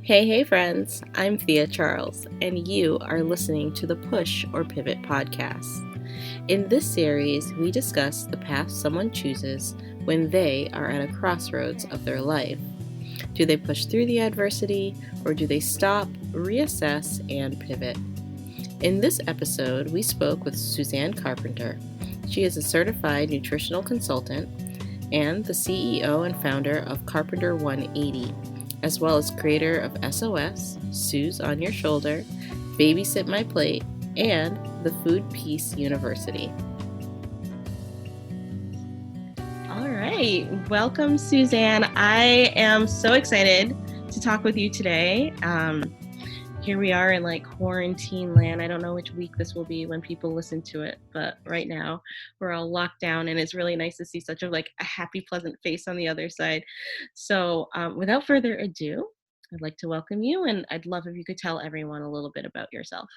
Hey, friends. I'm Thea Charles, and you are listening to the Push or Pivot podcast. In this series, we discuss the path someone chooses when they are at a crossroads of their life. Do they push through the adversity, or do they stop, reassess, and pivot? In this episode, we spoke with Suzanne Carpenter. She is a certified nutritional consultant and the CEO and founder of Carpenter 180, as well as creator of SOS, Suz On Your Shoulder, Babysit My Plate, and the Food Peace University. All right, welcome, Suzanne. I am so excited to talk with you today. Here we are in like quarantine land. I don't know which week this will be when people listen to it, but right now we're all locked down, and it's really nice to see such a happy, pleasant face on the other side. So without further ado, I'd like to welcome you, and I'd love if you could tell everyone a little bit about yourself.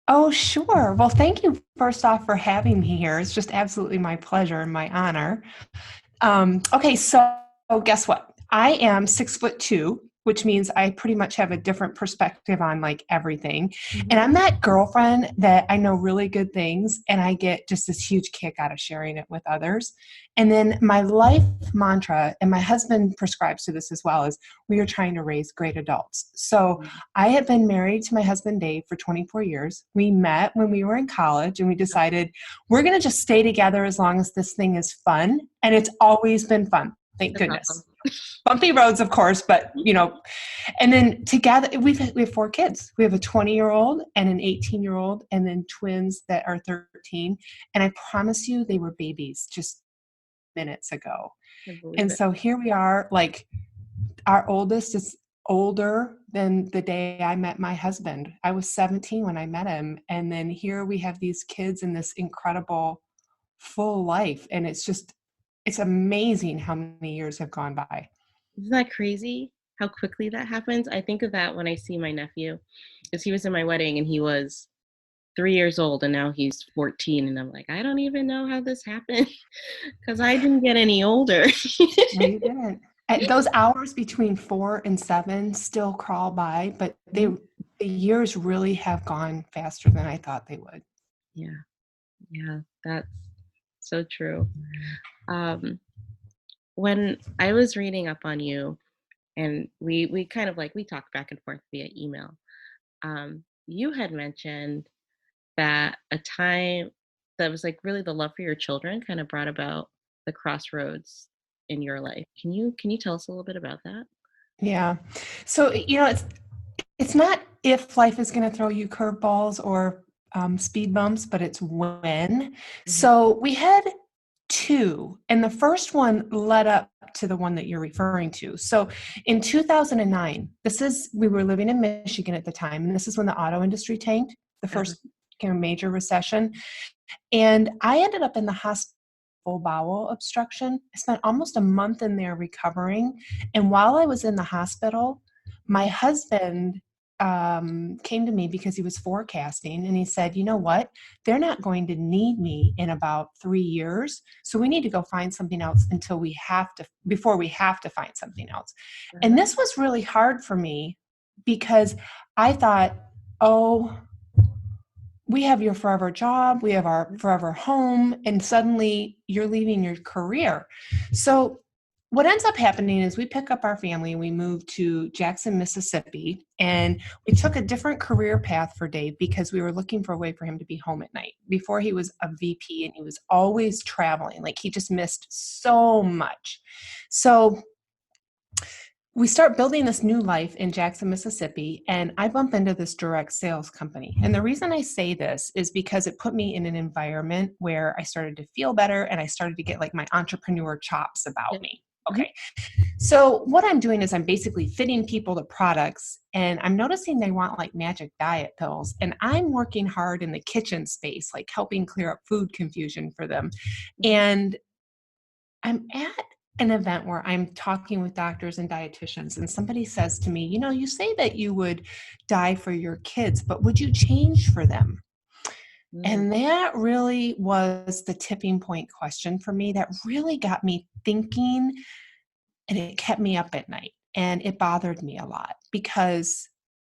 Oh, sure. Well, thank you first off for having me here. It's just absolutely my pleasure and my honor. Okay, so guess what? I am 6'2", which means I pretty much have a different perspective on like everything. Mm-hmm. And I'm that girlfriend that I know really good things and I get just this huge kick out of sharing it with others. And then my life mantra, and my husband prescribes to this as well, is we are trying to raise great adults. So I have been married to my husband, Dave, for 24 years. We met when we were in college and we decided we're going to just stay together as long as this thing is fun. And it's always been fun. Thank goodness. Awesome. Bumpy roads, of course, but and then together we have 4 kids. We have a 20-year-old and an 18-year-old, and then twins that are 13. And I promise you, they were babies just minutes ago. And so here we are, like our oldest is older than the day I met my husband. I was 17 when I met him. And then here we have these kids in this incredible full life. And it's amazing how many years have gone by. Isn't that crazy how quickly that happens? I think of that when I see my nephew, because he was in my wedding and he was 3 years old and now he's 14. And I'm like, I don't even know how this happened because I didn't get any older. No, you didn't. Those hours between 4 and 7 still crawl by, but the years really have gone faster than I thought they would. Yeah, that's so true. When I was reading up on you, and we kind of we talked back and forth via email, you had mentioned that a time that was really the love for your children kind of brought about the crossroads in your life. Can you tell us a little bit about that? Yeah. So, it's not if life is going to throw you curveballs or speed bumps, but it's when. Mm-hmm. So we had 2, and the first one led up to the one that you're referring to. So in 2009, we were living in Michigan at the time, and this is when the auto industry tanked, the first kind of major recession. And I ended up in the hospital, full bowel obstruction. I spent almost a month in there recovering. And while I was in the hospital, my husband came to me because he was forecasting, and he said, you know what? They're not going to need me in about 3 years. So we need to go find something else before we have to find something else. And this was really hard for me because I thought, we have your forever job, we have our forever home, and suddenly you're leaving your career. So what ends up happening is we pick up our family and we move to Jackson, Mississippi, and we took a different career path for Dave because we were looking for a way for him to be home at night. Before, he was a VP and he was always traveling. He just missed so much. So we start building this new life in Jackson, Mississippi, and I bump into this direct sales company. And the reason I say this is because it put me in an environment where I started to feel better and I started to get my entrepreneur chops about me. Okay. So what I'm doing is I'm basically fitting people to products, and I'm noticing they want magic diet pills. And I'm working hard in the kitchen space, helping clear up food confusion for them. And I'm at an event where I'm talking with doctors and dietitians, and somebody says to me, you say that you would die for your kids, but would you change for them? And that really was the tipping point question for me that really got me thinking, and it kept me up at night. And it bothered me a lot because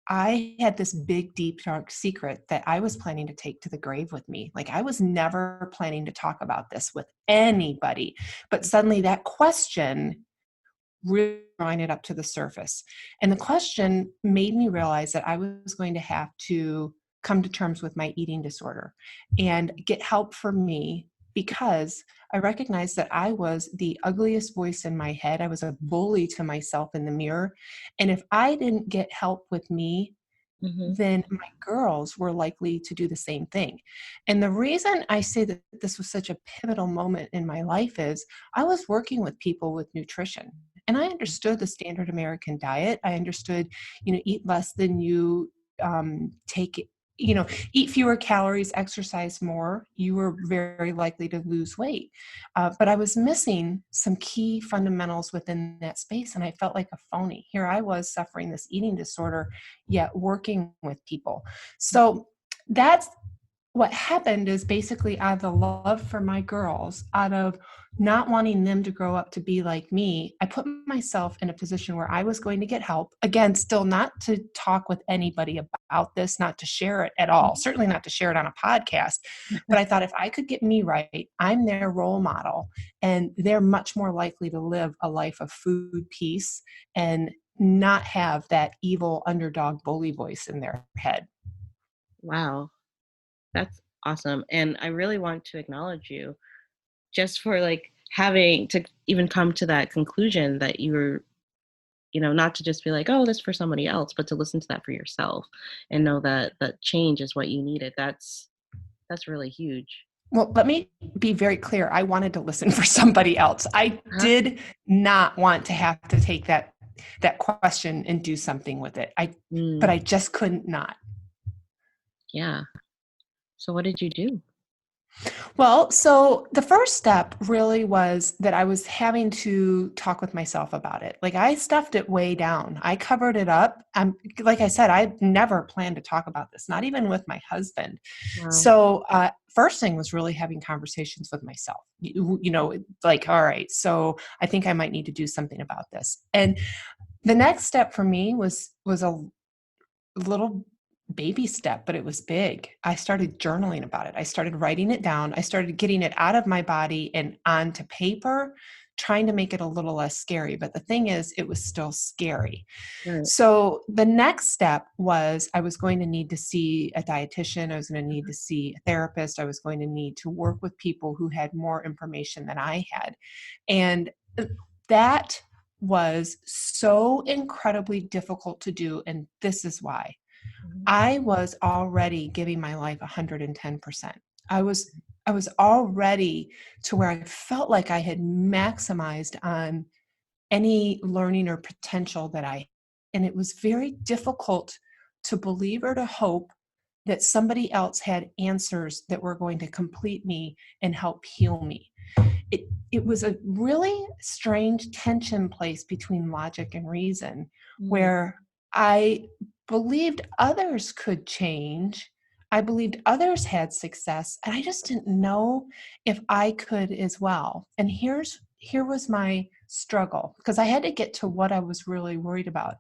I had this big, deep, dark secret that I was planning to take to the grave with me. Like I was never planning to talk about this with anybody. But suddenly that question really drawing it up to the surface. And the question made me realize that I was going to have to come to terms with my eating disorder and get help for me because I recognized that I was the ugliest voice in my head. I was a bully to myself in the mirror. And if I didn't get help with me, Mm-hmm. then my girls were likely to do the same thing. And the reason I say that this was such a pivotal moment in my life is I was working with people with nutrition and I understood the standard American diet. I understood, eat less than you take, eat fewer calories, exercise more, you were very likely to lose weight. But I was missing some key fundamentals within that space. And I felt like a phony. Here I was suffering this eating disorder, yet working with people. So that's what happened is basically out of the love for my girls, out of not wanting them to grow up to be like me, I put myself in a position where I was going to get help. Again, still not to talk with anybody about this, not to share it at all, certainly not to share it on a podcast. But I thought if I could get me right, I'm their role model and they're much more likely to live a life of food, peace, and not have that evil underdog bully voice in their head. Wow, that's awesome. And I really want to acknowledge you just for like having to even come to that conclusion that you were, not to just be like, oh, this for somebody else, but to listen to that for yourself and know that that change is what you needed. That's really huge. Well, let me be very clear. I wanted to listen for somebody else. I Uh-huh. did not want to have to take that question and do something with it. But Mm, I just couldn't not. yeah. So what did you do? Well, so the first step really was that I was having to talk with myself about it. Like I stuffed it way down. I covered it up. Like I said, I never planned to talk about this, not even with my husband. Wow. So, first thing was really having conversations with myself. Like, all right, so I think I might need to do something about this. And the next step for me was a little baby step, but it was big. I started journaling about it. I started writing it down. I started getting it out of my body and onto paper, trying to make it a little less scary. But the thing is, it was still scary. Right. So the next step was I was going to need to see a dietitian. I was going to need to see a therapist. I was going to need to work with people who had more information than I had. And that was so incredibly difficult to do. And this is why. Mhm. I was already giving my life 110%. I was already to where I felt like I had maximized on any learning or potential that and it was very difficult to believe or to hope that somebody else had answers that were going to complete me and help heal me. It was a really strange tension place between logic and reason Mm, where I believed others could change. I believed others had success, and I just didn't know if I could as well. And here was my struggle because I had to get to what I was really worried about.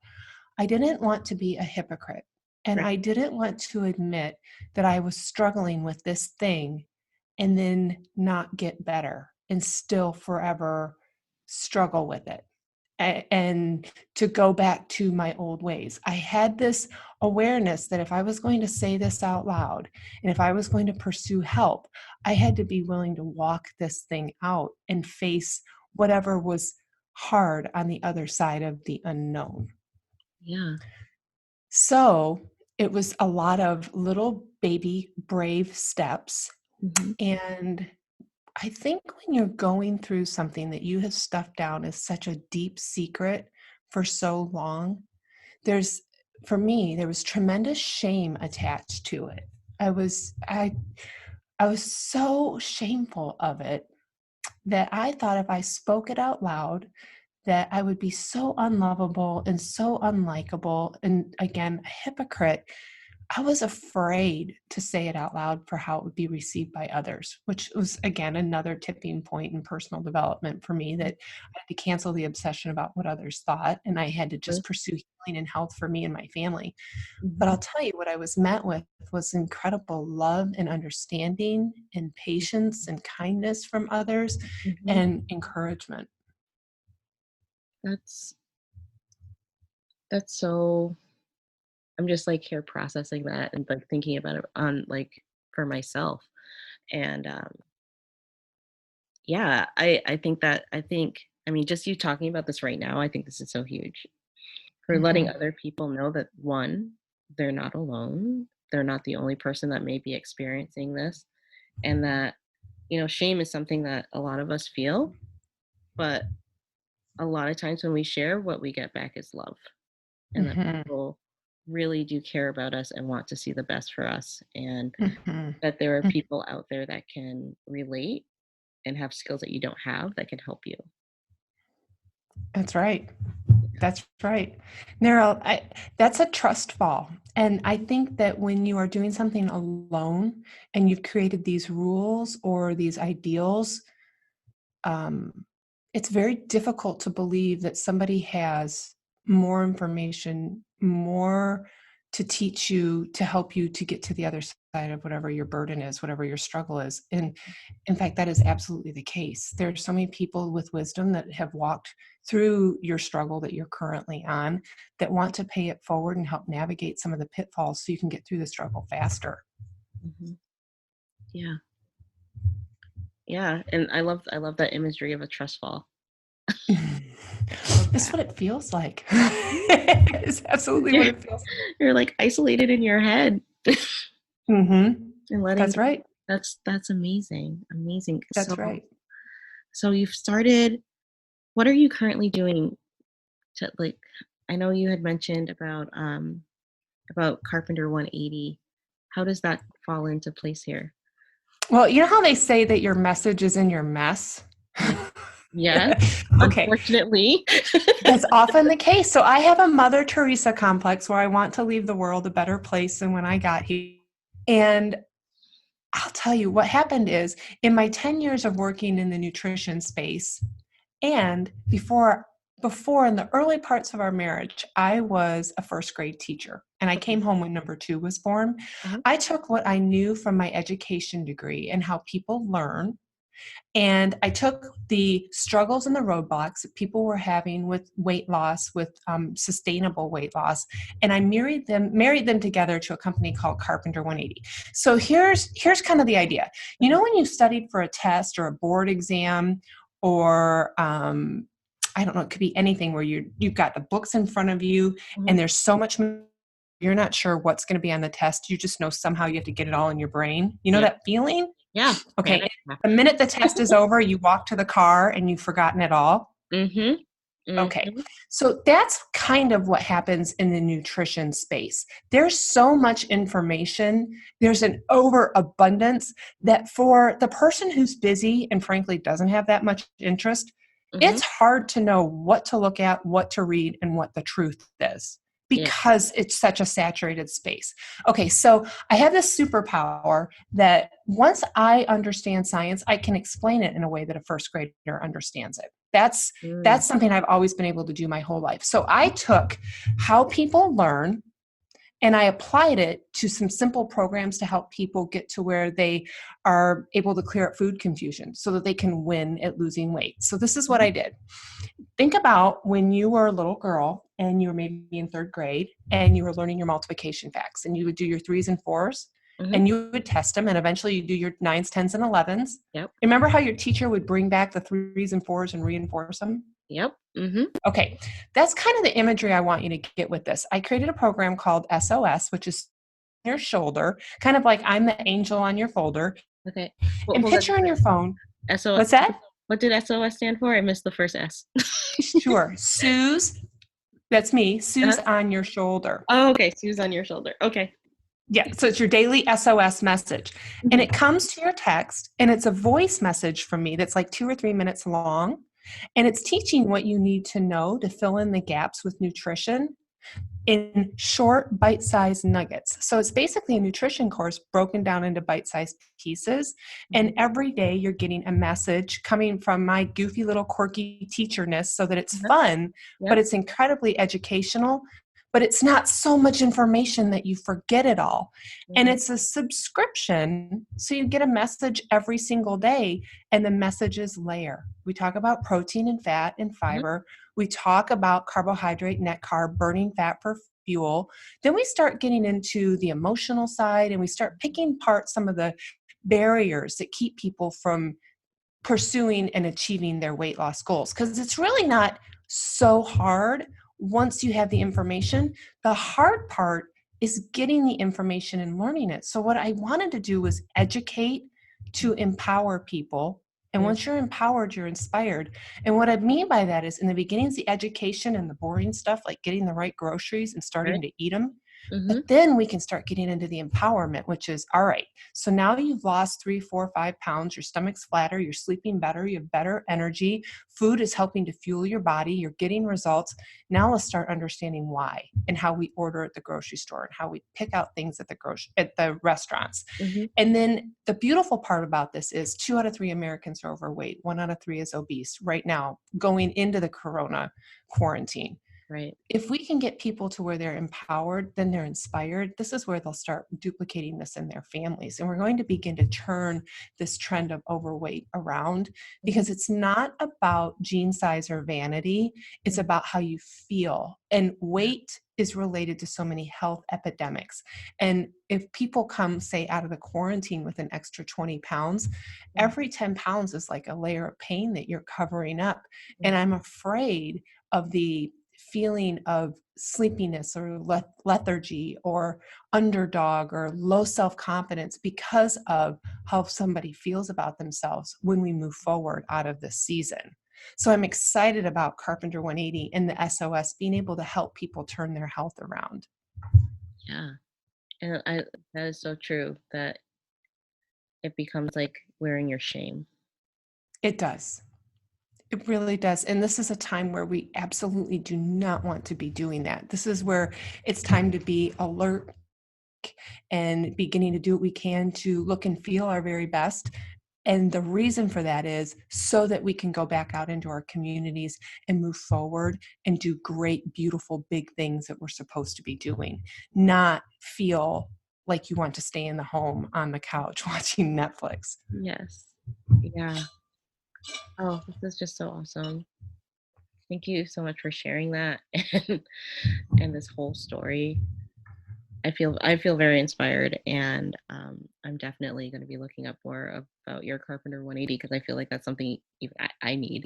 I didn't want to be a hypocrite, and right. I didn't want to admit that I was struggling with this thing and then not get better and still forever struggle with it and to go back to my old ways. I had this awareness that if I was going to say this out loud and if I was going to pursue help, I had to be willing to walk this thing out and face whatever was hard on the other side of the unknown. Yeah. So it was a lot of little baby brave steps. Hmm. And I think when you're going through something that you have stuffed down as such a deep secret for so long, there's for me there was tremendous shame attached to it. I was so shameful of it that I thought if I spoke it out loud that I would be so unlovable and so unlikable and again a hypocrite. I was afraid to say it out loud for how it would be received by others, which was, again, another tipping point in personal development for me, that I had to cancel the obsession about what others thought, and I had to just pursue healing and health for me and my family. But I'll tell you, what I was met with was incredible love and understanding and patience and kindness from others and encouragement. That's so, I'm just like here processing that and like thinking about it on like for myself. And yeah, I mean, just you talking about this right now, I think this is so huge for letting other people know that, one, they're not alone. They're not the only person that may be experiencing this. And that, shame is something that a lot of us feel, but a lot of times when we share, what we get back is love. And that people really do care about us and want to see the best for us. And that there are people out there that can relate and have skills that you don't have that can help you. That's right. That's right. Meryl, that's a trust fall. And I think that when you are doing something alone and you've created these rules or these ideals, it's very difficult to believe that somebody has more information, more to teach you, to help you to get to the other side of whatever your burden is, whatever your struggle is. And in fact, that is absolutely the case. There are so many people with wisdom that have walked through your struggle that you're currently on, that want to pay it forward and help navigate some of the pitfalls so you can get through the struggle faster. Yeah. Yeah. And I love that imagery of a trust fall. It's what it feels like. It's absolutely what it feels like. You're like isolated in your head. And letting That's right. That's amazing. Amazing. That's right. So you've started, what are you currently doing to, like, I know you had mentioned about Carpenter 180. How does that fall into place here? Well, you know how they say that your message is in your mess? Yes. Okay. Unfortunately. That's often the case. So I have a Mother Teresa complex where I want to leave the world a better place than when I got here. And I'll tell you what happened is, in my 10 years of working in the nutrition space, and before in the early parts of our marriage, I was a first grade teacher, and I came home when number 2 was born. I took what I knew from my education degree and how people learn, and I took the struggles and the roadblocks that people were having with weight loss, with sustainable weight loss, and I married them together to a company called Carpenter 180. So here's kind of the idea. You know, when you studied for a test or a board exam, or I don't know, it could be anything where you've got the books in front of you and there's so much, you're not sure what's going to be on the test. You just know somehow you have to get it all in your brain. You know that feeling? Yeah. Okay. The minute the test is over, you walk to the car and you've forgotten it all. Okay. So that's kind of what happens in the nutrition space. There's so much information. There's an overabundance that for the person who's busy and frankly doesn't have that much interest, it's hard to know what to look at, what to read, and what the truth is, because it's such a saturated space. Okay, so I have this superpower that once I understand science, I can explain it in a way that a first grader understands it. That's something I've always been able to do my whole life. So I took how people learn and I applied it to some simple programs to help people get to where they are able to clear up food confusion so that they can win at losing weight. So this is what I did. Think about when you were a little girl and you were maybe in 3rd grade and you were learning your multiplication facts, and you would do your 3s and 4s and you would test them, and eventually you do your 9s, 10s, and 11s. Yep. Remember how your teacher would bring back the 3s and 4s and reinforce them? Yep. Okay. That's kind of the imagery I want you to get with this. I created a program called SOS, which is your shoulder, kind of like I'm the angel on your folder. Okay. And picture on your phone. SOS. What's that? What did SOS stand for? I missed the first S. Sure. Suz, that's me. Suz On Your Shoulder. Oh, okay. Suz On Your Shoulder. Okay. Yeah. So it's your daily SOS message. And it comes to your text, and it's a voice message from me that's like 2 or 3 minutes long. And it's teaching what you need to know to fill in the gaps with nutrition in short bite-sized nuggets. So it's basically a nutrition course broken down into bite-sized pieces. And every day you're getting a message coming from my goofy little quirky teacherness so that it's fun, but it's incredibly educational. But it's not so much information that you forget it all. And it's a subscription. So you get a message every single day, and the messages layer. We talk about protein and fat and fiber. We talk about carbohydrate, net carb, burning fat for fuel. Then we start getting into the emotional side, and we start picking apart some of the barriers that keep people from pursuing and achieving their weight loss goals. Because it's really not so hard once you have the information. The hard part is getting the information and learning it. So what I wanted to do was educate to empower people. And once you're empowered, you're inspired. And what I mean by that is in the beginning, it's the education and the boring stuff, like getting the right groceries and starting to eat them. But then we can start getting into the empowerment, which is, all right, so now you've lost 3, 4, 5 pounds, your stomach's flatter, you're sleeping better, you have better energy, food is helping to fuel your body, you're getting results. Now let's start understanding why and how we order at the grocery store and how we pick out things at the restaurants. And then the beautiful part about this is 2 out of 3 Americans are overweight, 1 out of 3 is obese right now, going into the corona quarantine. Right. If we can get people to where they're empowered, then they're inspired. This is where they'll start duplicating this in their families. And we're going to begin to turn this trend of overweight around, because it's not about gene size or vanity. It's about how you feel. And weight is related to so many health epidemics. And if people come, say, out of the quarantine with an extra 20 pounds, every 10 pounds is like a layer of pain that you're covering up. And I'm afraid of the feeling of sleepiness or lethargy or underdog or low self-confidence because of how somebody feels about themselves when we move forward out of this season. So I'm excited about Carpenter 180 and the SOS being able to help people turn their health around. Yeah. And that is so true, that it becomes like wearing your shame. It does. It really does. And this is a time where we absolutely do not want to be doing that. This is where it's time to be alert and beginning to do what we can to look and feel our very best. And the reason for that is so that we can go back out into our communities and move forward and do great, beautiful, big things that we're supposed to be doing, not feel like you want to stay in the home on the couch watching Netflix. Yes. Yeah. Oh, this is just so awesome. Thank you so much for sharing that and this whole story. I feel very inspired, and I'm definitely going to be looking up more about your Carpenter 180, because I feel like that's something even I need.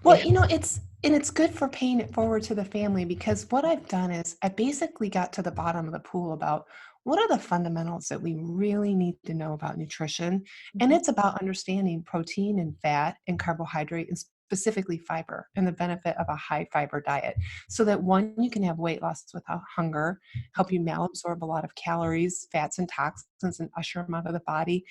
Well, Yeah. it's good for paying it forward to the family, because what I've done is I basically got to the bottom of the pool about what are the fundamentals that we really need to know about nutrition. And it's about understanding protein and fat and carbohydrate and specifically fiber and the benefit of a high fiber diet, so that one, you can have weight loss without hunger, help you malabsorb a lot of calories, fats and toxins, and usher them out of the body,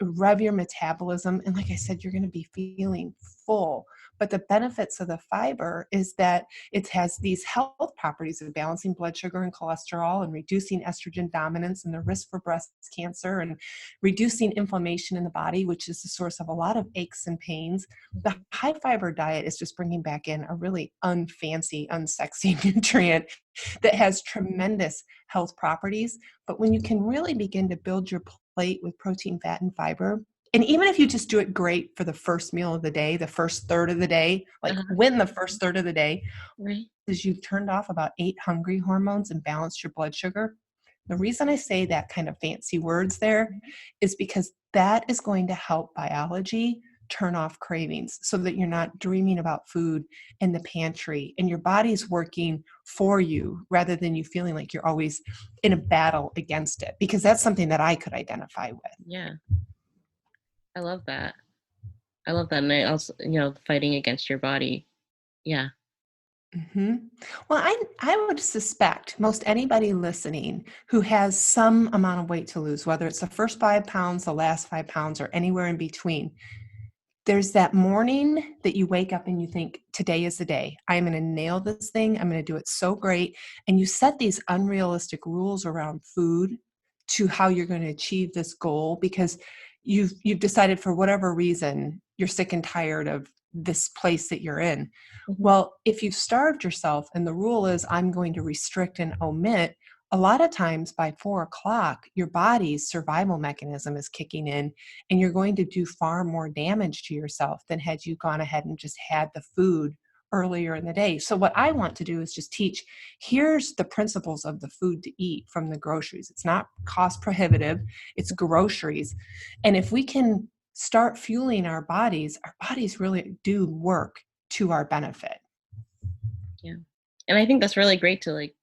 rev your metabolism. And like I said, you're going to be feeling full. But the benefits of the fiber is that it has these health properties of balancing blood sugar and cholesterol and reducing estrogen dominance and the risk for breast cancer and reducing inflammation in the body, which is the source of a lot of aches and pains. The high fiber diet is just bringing back in a really unfancy, unsexy nutrient that has tremendous health properties. But when you can really begin to build your plate with protein, fat, and fiber, and even if you just do it great for the first meal of the day, the first third of the day, like win the first third of the day, is you've turned off about 8 hungry hormones and balanced your blood sugar. The reason I say that kind of fancy words there is because that is going to help biology turn off cravings, so that you're not dreaming about food in the pantry and your body's working for you rather than you feeling like you're always in a battle against it, because that's something that I could identify with. Yeah. I love that. I love that. And I also, fighting against your body. Yeah. Well, I would suspect most anybody listening who has some amount of weight to lose, whether it's the first 5 pounds, the last 5 pounds, or anywhere in between, there's that morning that you wake up and you think, today is the day. I'm going to nail this thing. I'm going to do it so great. And you set these unrealistic rules around food to how you're going to achieve this goal because you've decided for whatever reason you're sick and tired of this place that you're in. Mhm. Well, if you've starved yourself and the rule is I'm going to restrict and omit, a lot of times by 4 o'clock, your body's survival mechanism is kicking in and you're going to do far more damage to yourself than had you gone ahead and just had the food earlier in the day. So what I want to do is just teach, here's the principles of the food to eat from the groceries. It's not cost prohibitive, it's groceries. And if we can start fueling our bodies really do work to our benefit. Yeah. And I think that's really great to like,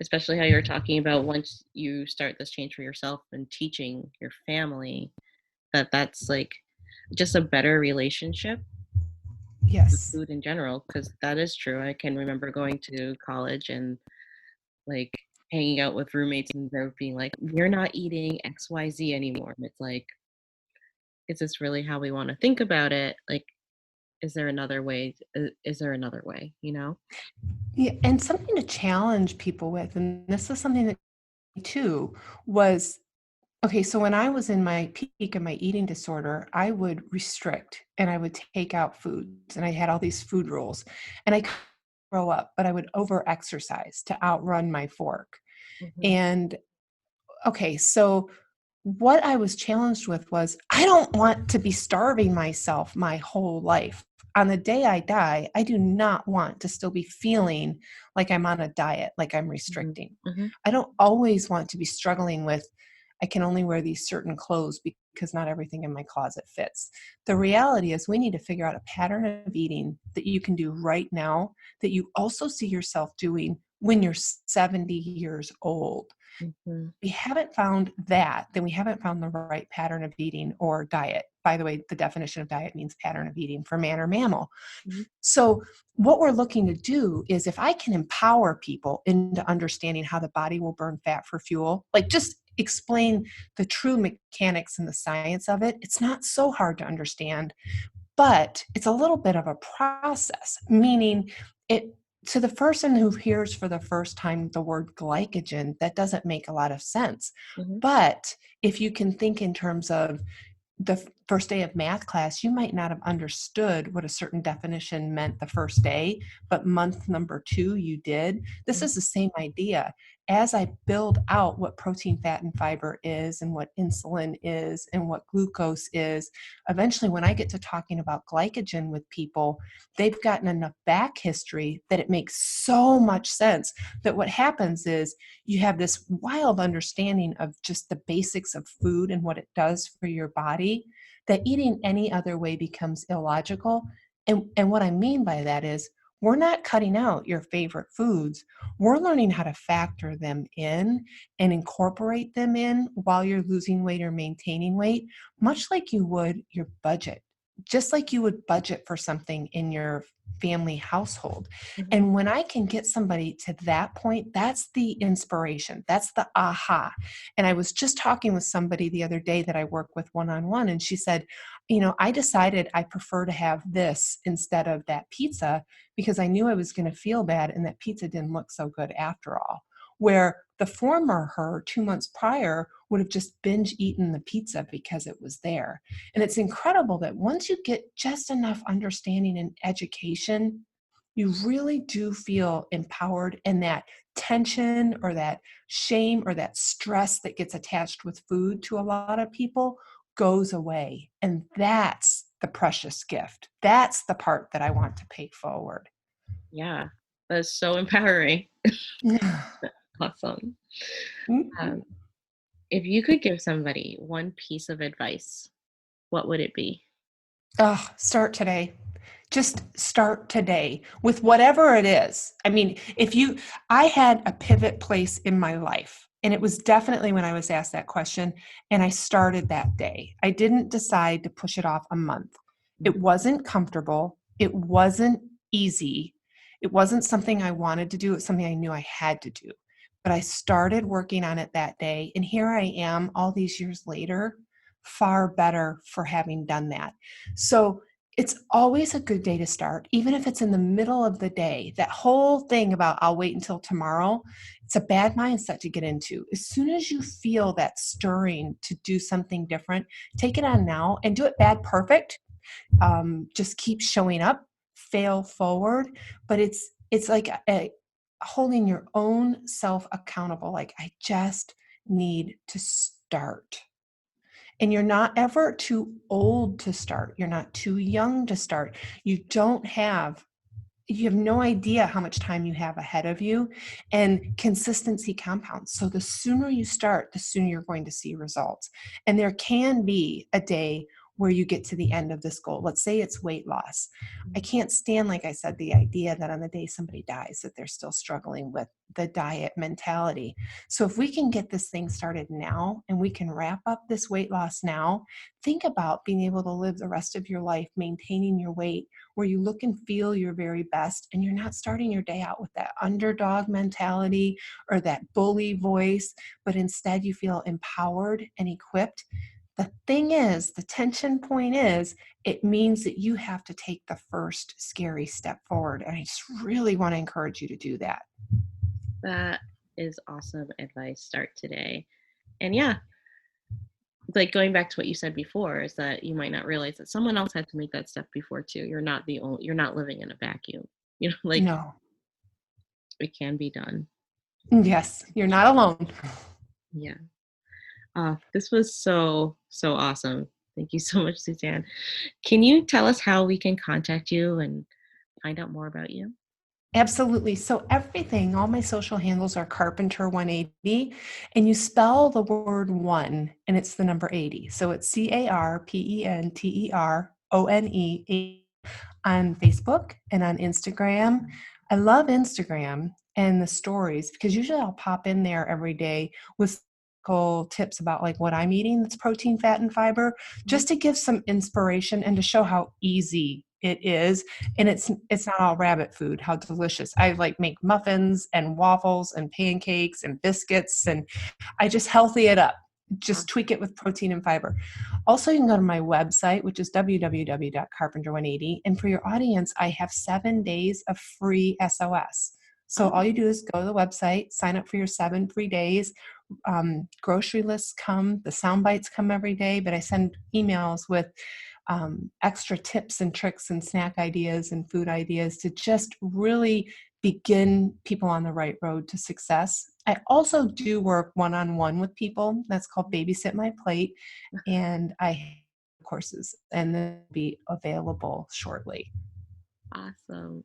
especially how you're talking about once you start this change for yourself and teaching your family that's like just a better relationship with Yes. food in general, because that is true. I can remember going to college and like hanging out with roommates and they're being like, we're not eating XYZ anymore. And it's like, is this really how we want to think about it? Like, is there another way? Is there another way, you know? Yeah, and something to challenge people with, and this is something that too was okay. So when I was in my peak of my eating disorder, I would restrict and I would take out foods, and I had all these food rules, and I could grow up, but I would over exercise to outrun my fork. Mhm. And okay, so what I was challenged with was I don't want to be starving myself my whole life. On the day I die, I do not want to still be feeling like I'm on a diet, like I'm Mhm. restricting. Mhm. I don't always want to be struggling with, I can only wear these certain clothes because not everything in my closet fits. The reality is, we need to figure out a pattern of eating that you can do right now that you also see yourself doing when you're 70 years old. Mhm. We haven't found that, then we haven't found the right pattern of eating or diet. By the way, the definition of diet means pattern of eating for man or mammal. Mhm. So, what we're looking to do is if I can empower people into understanding how the body will burn fat for fuel, like just explain the true mechanics and the science of it, it's not so hard to understand, but it's a little bit of a process, meaning it to the person who hears for the first time the word glycogen, that doesn't make a lot of sense. Mhm. But if you can think in terms of the first day of math class, you might not have understood what a certain definition meant the first day, but month number 2, you did. This Mhm. is the same idea. As I build out what protein, fat, and fiber is, and what insulin is, and what glucose is, eventually, when I get to talking about glycogen with people, they've gotten enough back history that it makes so much sense that what happens is you have this wild understanding of just the basics of food and what it does for your body, that eating any other way becomes illogical. And what I mean by that is we're not cutting out your favorite foods. We're learning how to factor them in and incorporate them in while you're losing weight or maintaining weight, much like you would your budget, just like you would budget for something in your family household. Mhm. And when I can get somebody to that point, that's the inspiration. That's the aha. And I was just talking with somebody the other day that I work with one on one, and she said, I decided I prefer to have this instead of that pizza because I knew I was going to feel bad and that pizza didn't look so good after all. Where the former her 2 months prior would have just binge eaten the pizza because it was there. And it's incredible that once you get just enough understanding and education, you really do feel empowered, and that tension or that shame or that stress that gets attached with food to a lot of people goes away. And that's the precious gift. That's the part that I want to pay forward. Yeah. That's so empowering. Awesome. Mhm. Um, if you could give somebody one piece of advice, what would it be? Oh, start today. Just start today with whatever it is. I mean, I had a pivot place in my life, and it was definitely when I was asked that question, and I started that day. I didn't decide to push it off a month. It wasn't comfortable. It wasn't easy. It wasn't something I wanted to do. It's something I knew I had to do. But I started working on it that day, and here I am all these years later, far better for having done that. So it's always a good day to start, even if it's in the middle of the day. That whole thing about I'll wait until tomorrow, it's a bad mindset to get into. As soon as you feel that stirring to do something different, take it on now and do it bad perfect. Just keep showing up, fail forward. But it's like holding your own self accountable. Like, I just need to start. And you're not ever too old to start. You're not too young to start. You have no idea how much time you have ahead of you, and consistency compounds. So the sooner you start, the sooner you're going to see results. And there can be a day where you get to the end of this goal. Let's say it's weight loss. I can't stand, like I said, the idea that on the day somebody dies, that they're still struggling with the diet mentality. So if we can get this thing started now and we can wrap up this weight loss now, think about being able to live the rest of your life maintaining your weight where you look and feel your very best, and you're not starting your day out with that underdog mentality or that bully voice, but instead you feel empowered and equipped. The thing is, the tension point is, it means that you have to take the first scary step forward. And I just really want to encourage you to do that. That is awesome advice. Start today. And yeah, like going back to what you said before, is that you might not realize that someone else had to make that step before too. You're not living in a vacuum. Like, No. it can be done. Yes, you're not alone. Yeah. This was so awesome. Thank you so much, Suzanne. Can you tell us how we can contact you and find out more about you? Absolutely. So everything, all my social handles are Carpenter 180, and you spell the word one and it's the number 80. So it's CarpenterOne on Facebook and on Instagram. I love Instagram and the stories because usually I'll pop in there every day with tips about like what I'm eating that's protein, fat, and fiber, just to give some inspiration and to show how easy it is. And it's not all rabbit food, how delicious. I like make muffins and waffles and pancakes and biscuits, and I just healthy it up. Just tweak it with protein and fiber. Also, you can go to my website, which is www.carpenter180. And for your audience, I have 7 days of free SOS. So all you do is go to the website, sign up for your 7 free days. Grocery lists come, the sound bites come every day, but I send emails with extra tips and tricks and snack ideas and food ideas to just really begin people on the right road to success. I also do work one-on-one with people. That's called Babysit My Plate. And I have courses, and they'll be available shortly. Awesome.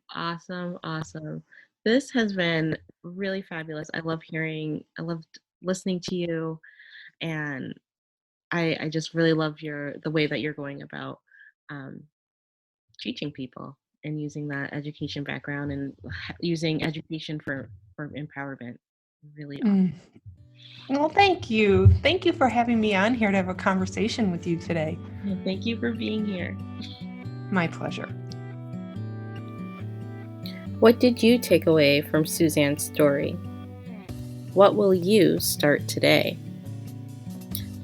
This has been really fabulous. I loved listening to you, and I just really love the way that you're going about teaching people and using that education background and using education for empowerment. Really awesome. Well, thank you. Thank you for having me on here to have a conversation with you today. Thank you for being here. My pleasure. What did you take away from Suzanne's story? What will you start today?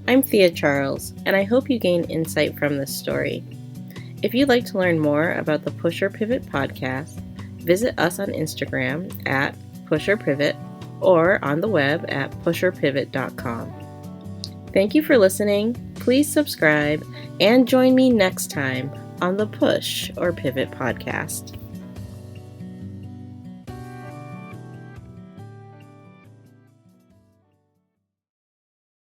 I'm Thea Charles, and I hope you gain insight from this story. If you'd like to learn more about the Push or Pivot podcast, visit us on Instagram at Push or Pivot or on the web at pushorpivot.com. Thank you for listening. Please subscribe and join me next time on the Push or Pivot podcast.